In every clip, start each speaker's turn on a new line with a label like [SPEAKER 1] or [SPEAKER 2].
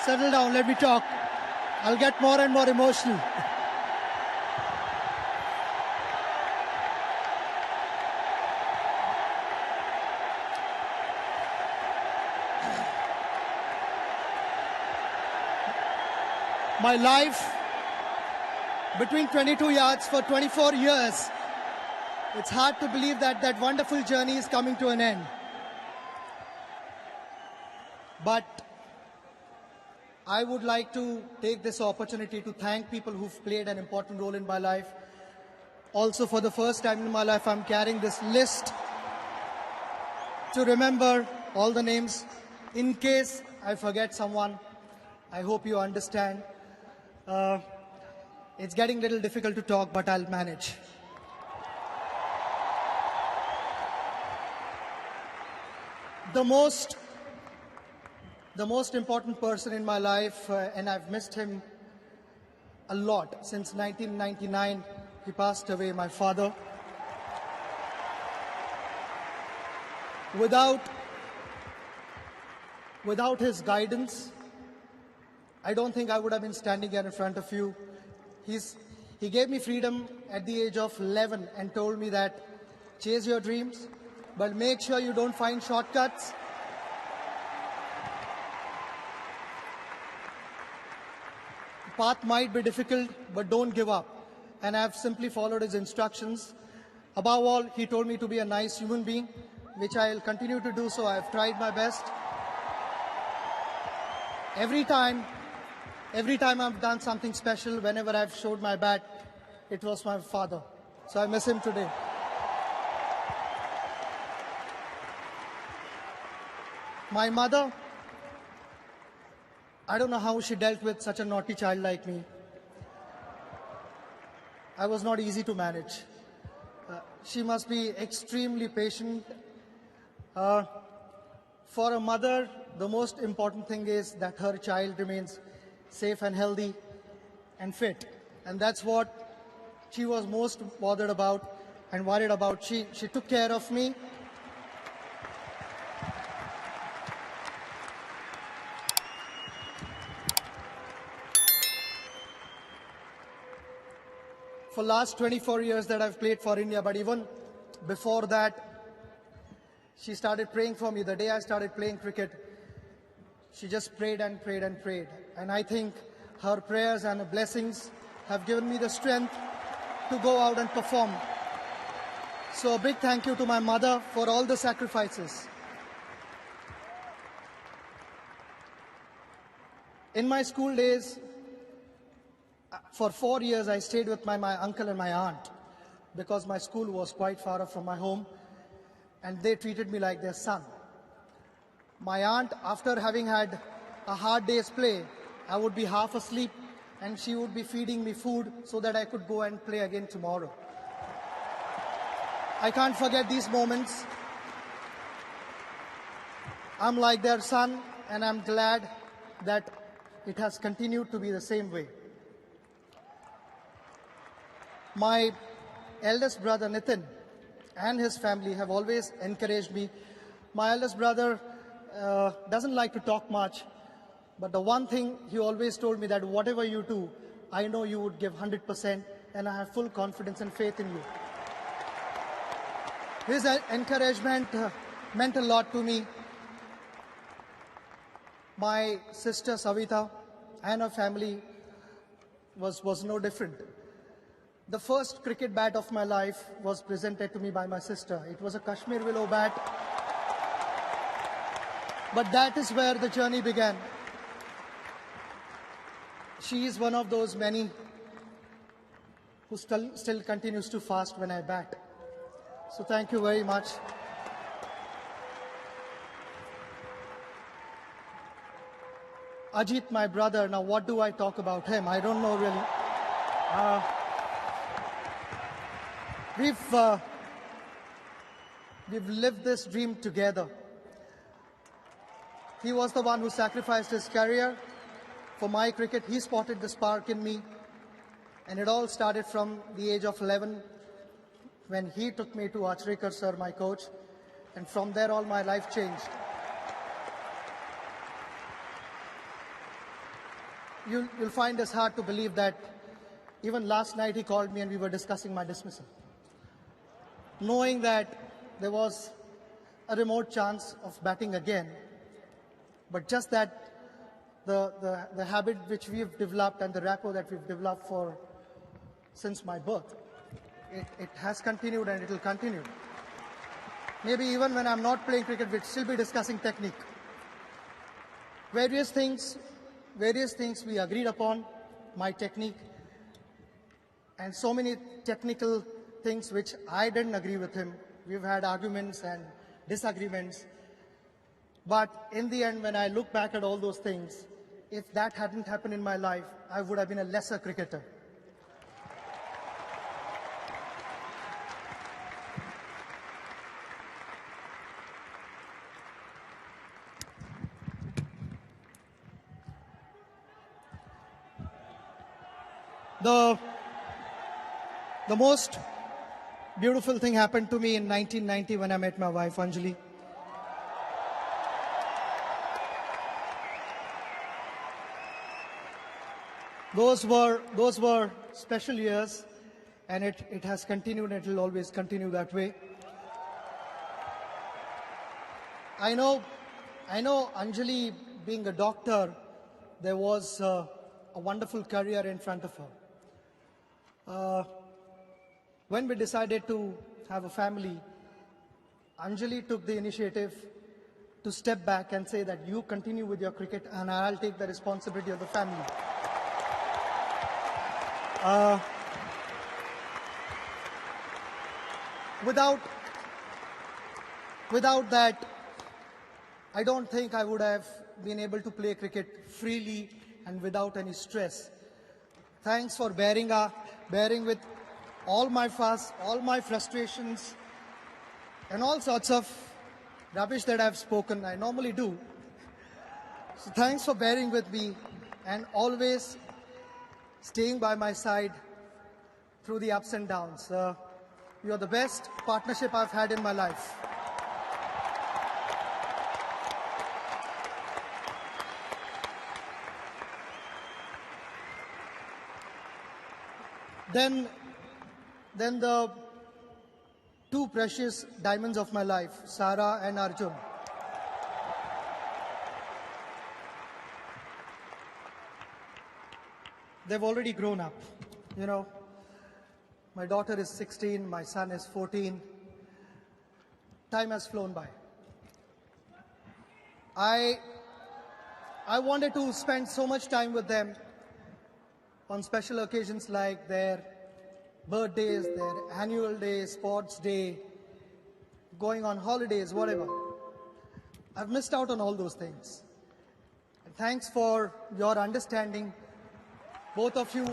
[SPEAKER 1] Settle down, let me talk. I'll get more and more emotional. My life between 22 yards for 24 years. It's hard to believe that that wonderful journey is coming to an end. But I would like to take this opportunity to thank people who've played an important role in my life. Also, for the first time in my life, I'm carrying this list to remember all the names. In case I forget someone, I hope you understand. It's getting a little difficult to talk, but I'll manage. The most important person in my life, and I've missed him a lot since 1999. He passed away, my father. Without his guidance, I don't think I would have been standing here in front of you. He gave me freedom at the age of 11 and told me that chase your dreams, but make sure you don't find shortcuts. The path might be difficult, but don't give up. And I've simply followed his instructions. Above all, he told me to be a nice human being, which I'll continue to do so. I've tried my best. Every time I've done something special, whenever I've showed my bat, it was my father. So I miss him today. My mother, I don't know how she dealt with such a naughty child like me. I was not easy to manage. She must be extremely patient. For a mother, the most important thing is that her child remains safe and healthy and fit. And that's what she was most bothered about and worried about. She took care of me. For last 24 years that I've played for India, but even before that, she started praying for me. The day I started playing cricket, she just prayed and prayed and prayed. And I think her prayers and her blessings have given me the strength to go out and perform. So a big thank you to my mother for all the sacrifices. In my school days, for 4 years, I stayed with my uncle and my aunt because my school was quite far off from my home, and they treated me like their son. My aunt, after having had a hard day's play, I would be half asleep and she would be feeding me food so that I could go and play again tomorrow. I can't forget these moments. I'm like their son, and I'm glad that it has continued to be the same way. My eldest brother Nitin and his family have always encouraged me. My eldest brother doesn't like to talk much, but the one thing he always told me that whatever you do, I know you would give 100%, and I have full confidence and faith in you. His encouragement meant a lot to me. My sister Savita and her family was no different. The first cricket bat of my life was presented to me by my sister. It was a Kashmir willow bat. But that is where the journey began. She is one of those many who still continues to fast when I bat. So thank you very much. Ajit, my brother, now what do I talk about him? I don't know really. We've lived this dream together. He was the one who sacrificed his career for my cricket. He spotted the spark in me, and it all started from the age of 11 when he took me to Achrikar sir, my coach, and from there all my life changed. you'll find this hard to believe that even last night he called me and we were discussing my dismissal, knowing that there was a remote chance of batting again. But just that the habit which we've developed and the rapport that we've developed since my birth, it has continued and it will continue. Maybe even when I'm not playing cricket, we'll still be discussing technique. Various things we agreed upon, my technique, and so many technical things which I didn't agree with him. We've had arguments and disagreements. But in the end, when I look back at all those things, if that hadn't happened in my life, I would have been a lesser cricketer. The most beautiful thing happened to me in 1990 when I met my wife, Anjali. Those were special years, and it has continued and it will always continue that way. I know Anjali, being a doctor, there was a wonderful career in front of her. When we decided to have a family, Anjali took the initiative to step back and say that you continue with your cricket and I'll take the responsibility of the family. Without that, I don't think I would have been able to play cricket freely and without any stress. Thanks for bearing with all my fuss, all my frustrations, and all sorts of rubbish that I've spoken. I normally do. So thanks for bearing with me and always staying by my side through the ups and downs. You're the best partnership I've had in my life. Then the two precious diamonds of my life, Sarah and Arjun. They've already grown up. You know, my daughter is 16, my son is 14. Time has flown by. I wanted to spend so much time with them on special occasions like their birthdays, their annual day, sports day, going on holidays, whatever. I've missed out on all those things. And thanks for your understanding. Both of you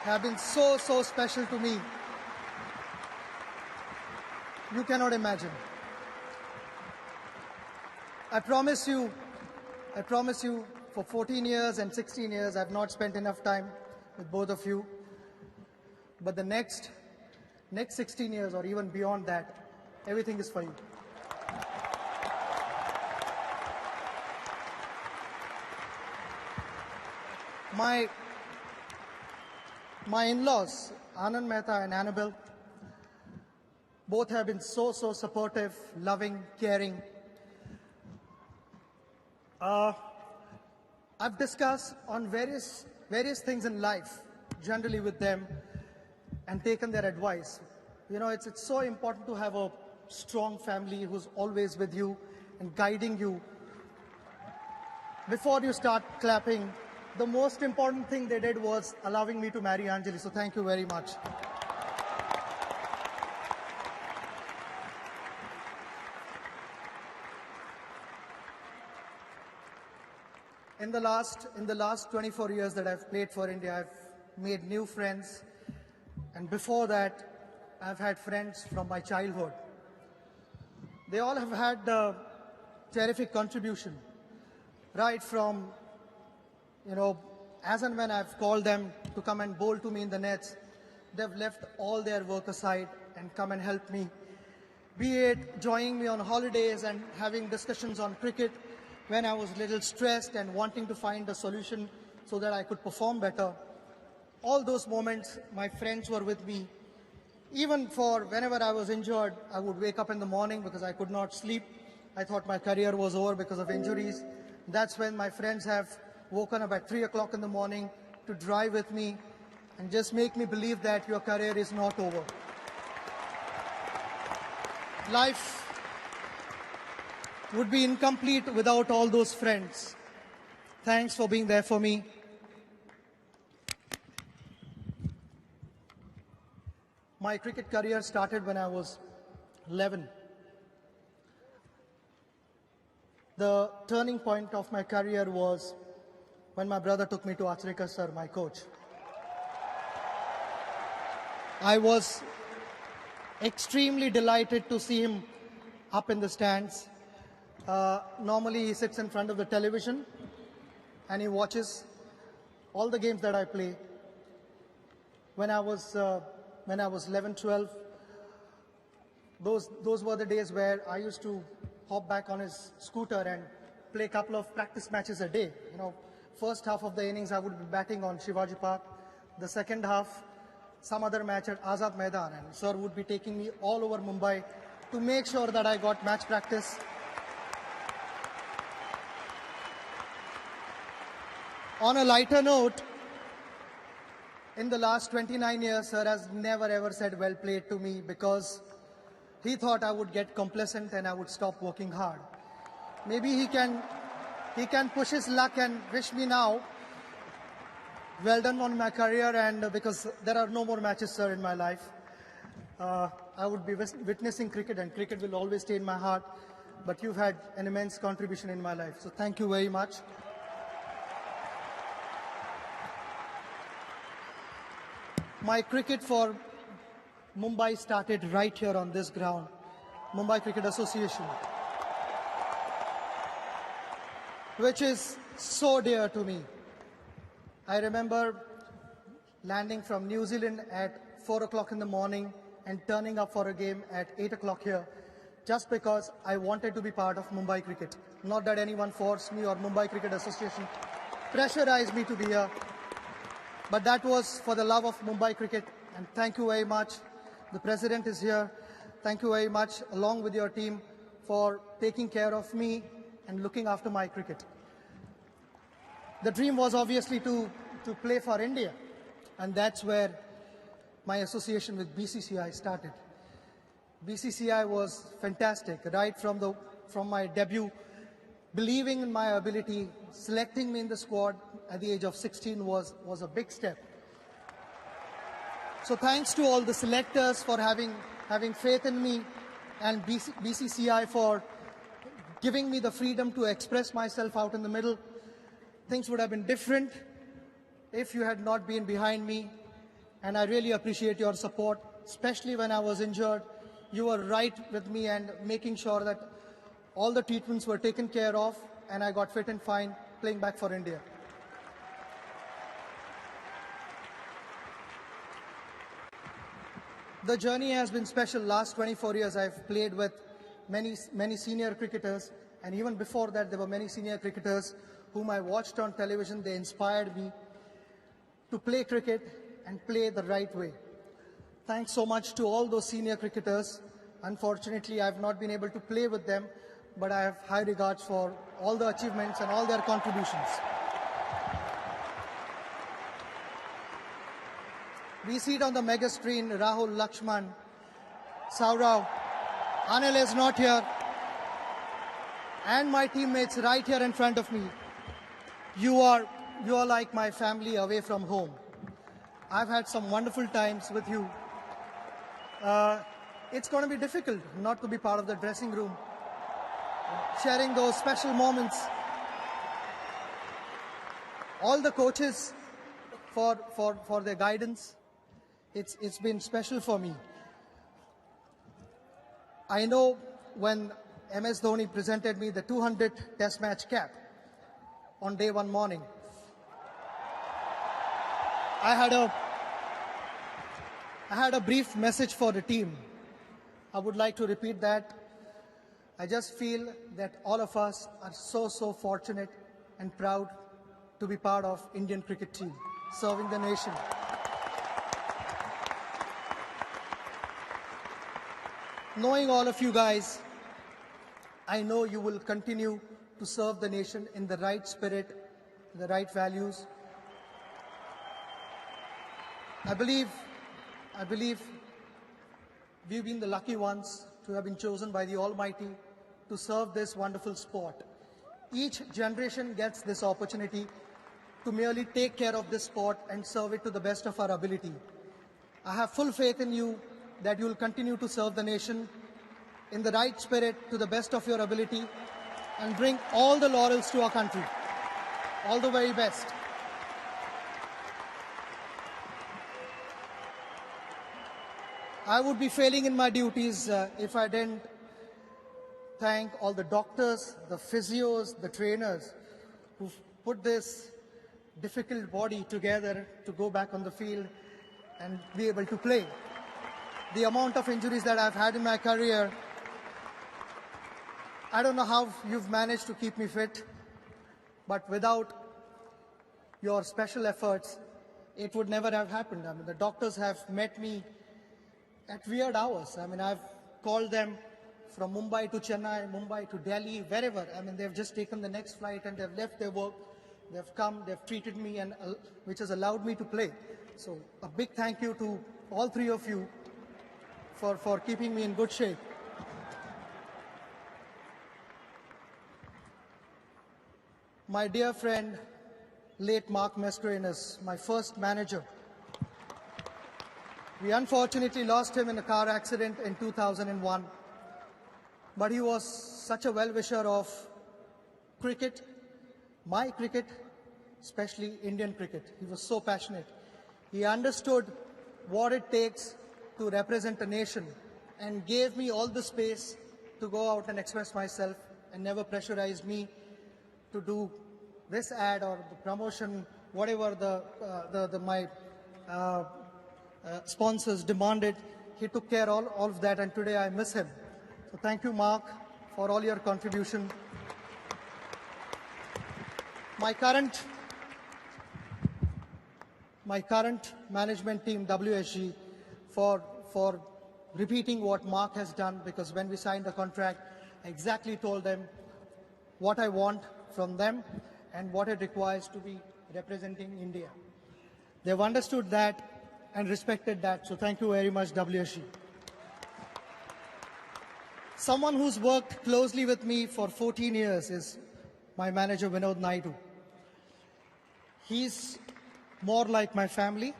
[SPEAKER 1] have been so special to me. You cannot imagine. I promise you, for 14 years and 16 years, I've not spent enough time with both of you. But the next 16 years or even beyond that, everything is for you. My in-laws, Anand Mehta and Annabelle, both have been so supportive, loving, caring. I've discussed on various things in life, generally with them, and taken their advice. You know, it's so important to have a strong family who's always with you and guiding you. Before you start clapping, the most important thing they did was allowing me to marry Anjali, so thank you very much. In the last 24 years that I've played for India, I've made new friends, and before that, I've had friends from my childhood. They all have had a terrific contribution, right from, you know, as and when I've called them to come and bowl to me in the nets, they've left all their work aside and come and help me. Be it joining me on holidays and having discussions on cricket, when I was a little stressed and wanting to find a solution so that I could perform better. All those moments, my friends were with me. Even for whenever I was injured, I would wake up in the morning because I could not sleep. I thought my career was over because of injuries. That's when my friends have woken up at 3 o'clock in the morning to drive with me and just make me believe that your career is not over. Life would be incomplete without all those friends. Thanks for being there for me. My cricket career started when I was 11. The turning point of my career was when my brother took me to Acharika sir, my coach. I was extremely delighted to see him up in the stands. Normally he sits in front of the television and he watches all the games that I play. When I was 11, 12, those were the days where I used to hop back on his scooter and play a couple of practice matches a day. First half of the innings I would be batting on Shivaji Park. The second half, some other match at Azad Maidan, and sir would be taking me all over Mumbai to make sure that I got match practice. On a lighter note, in the last 29 years, sir has never ever said well played to me because he thought I would get complacent and I would stop working hard. Maybe he can push his luck and wish me now well done on my career, and because there are no more matches, sir, in my life. I would be witnessing cricket, and cricket will always stay in my heart, but you've had an immense contribution in my life. So thank you very much. My cricket for Mumbai started right here on this ground, Mumbai Cricket Association, which is so dear to me. I remember landing from New Zealand at 4 o'clock in the morning and turning up for a game at 8 o'clock here just because I wanted to be part of Mumbai cricket. Not that anyone forced me or Mumbai Cricket Association pressurized me to be here, but that was for the love of Mumbai cricket. And thank you very much. The president is here. Thank you very much, along with your team, for taking care of me and looking after my cricket. The dream was obviously to play for India, and that's where my association with BCCI started. BCCI was fantastic, right from my debut, believing in my ability, selecting me in the squad at the age of 16 was a big step. So thanks to all the selectors for having faith in me, and BCCI for giving me the freedom to express myself out in the middle. Things would have been different if you had not been behind me, and I really appreciate your support, especially when I was injured. You were right with me and making sure that all the treatments were taken care of, and I got fit and fine playing back for India. The journey has been special. Last 24 years I've played with many senior cricketers, and even before that there were many senior cricketers whom I watched on television. They inspired me to play cricket and play the right way. Thanks so much to all those senior cricketers. Unfortunately, I've not been able to play with them, but I have high regards for all the achievements and all their contributions. We see it on the mega screen, Rahul, Lakshman, Saurav. Anil is not here, and my teammates right here in front of me. You are like my family away from home. I've had some wonderful times with you. It's going to be difficult not to be part of the dressing room, sharing those special moments. All the coaches for their guidance. It's been special for me. I know when MS Dhoni presented me the 200 Test match cap on day one morning, I had a brief message for the team. I would like to repeat that. I just feel that all of us are so fortunate and proud to be part of Indian cricket team, serving the nation. Knowing all of you guys, I know you will continue to serve the nation in the right spirit, the right values. I believe we've been the lucky ones to have been chosen by the Almighty to serve this wonderful sport. Each generation gets this opportunity to merely take care of this sport and serve it to the best of our ability. I have full faith in you that you will continue to serve the nation in the right spirit to the best of your ability and bring all the laurels to our country. All the very best. I would be failing in my duties if I didn't thank all the doctors, the physios, the trainers who've put this difficult body together to go back on the field and be able to play. The amount of injuries that I've had in my career, I don't know how you've managed to keep me fit, but without your special efforts, it would never have happened. I mean, the doctors have met me at weird hours. I mean, I've called them from Mumbai to Chennai, Mumbai to Delhi, wherever. I mean, they've just taken the next flight and they've left their work. They've come, they've treated me, and which has allowed me to play. So a big thank you to all three of you for keeping me in good shape. My dear friend, late Mark Mascarenhas, my first manager. We unfortunately lost him in a car accident in 2001. But he was such a well-wisher of cricket, my cricket, especially Indian cricket. He was so passionate. He understood what it takes to represent a nation and gave me all the space to go out and express myself and never pressurized me to do this ad or the promotion, whatever my sponsors demanded. He took care of all of that, and today I miss him. So thank you, Mark, for all your contribution. My current management team, WSG, for repeating what Mark has done, because when we signed the contract, I exactly told them what I want from them and what it requires to be representing India. They've understood that and respected that, so thank you very much, WSG. Someone who's worked closely with me for 14 years is my manager, Vinod Naidu. He's more like my family,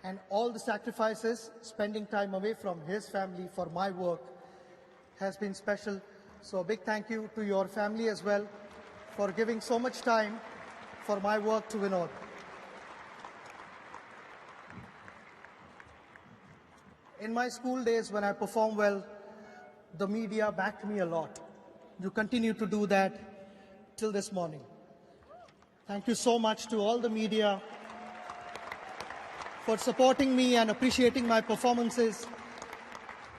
[SPEAKER 1] and all the sacrifices, spending time away from his family for my work, has been special. So a big thank you to your family as well for giving so much time for my work to Vinod. In my school days, when I performed well, the media backed me a lot. You continue to do that till this morning. Thank you so much to all the media for supporting me and appreciating my performances.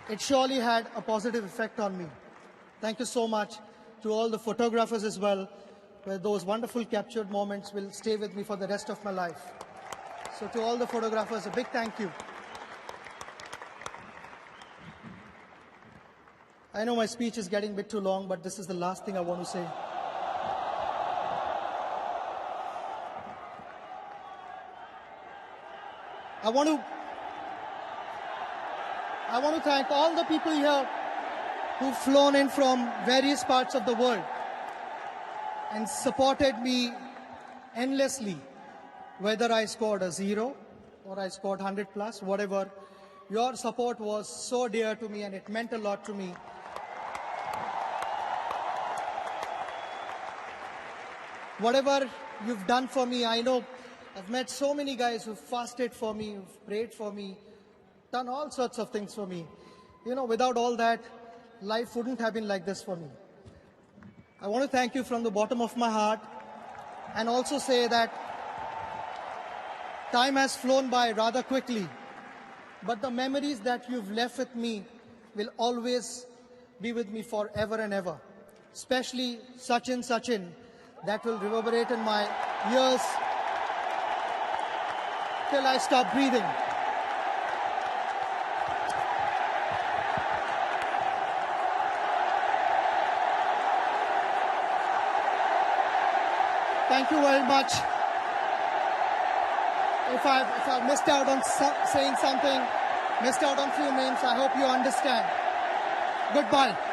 [SPEAKER 1] It surely had a positive effect on me. Thank you so much to all the photographers as well, where those wonderful captured moments will stay with me for the rest of my life. So to all the photographers, a big thank you. I know my speech is getting a bit too long, but this is the last thing I want to say. I want to thank all the people here who've flown in from various parts of the world and supported me endlessly, whether I scored a 0 or I scored 100 plus, whatever. Your support was so dear to me and it meant a lot to me. Whatever you've done for me, I know I've met so many guys who've fasted for me, who've prayed for me, done all sorts of things for me. You know, without all that, life wouldn't have been like this for me. I want to thank you from the bottom of my heart and also say that time has flown by rather quickly, but the memories that you've left with me will always be with me forever and ever. Especially Sachin, Sachin, that will reverberate in my ears till I stop breathing. Thank you very much. If I've missed out on saying something, missed out on few names, I hope you understand. Goodbye.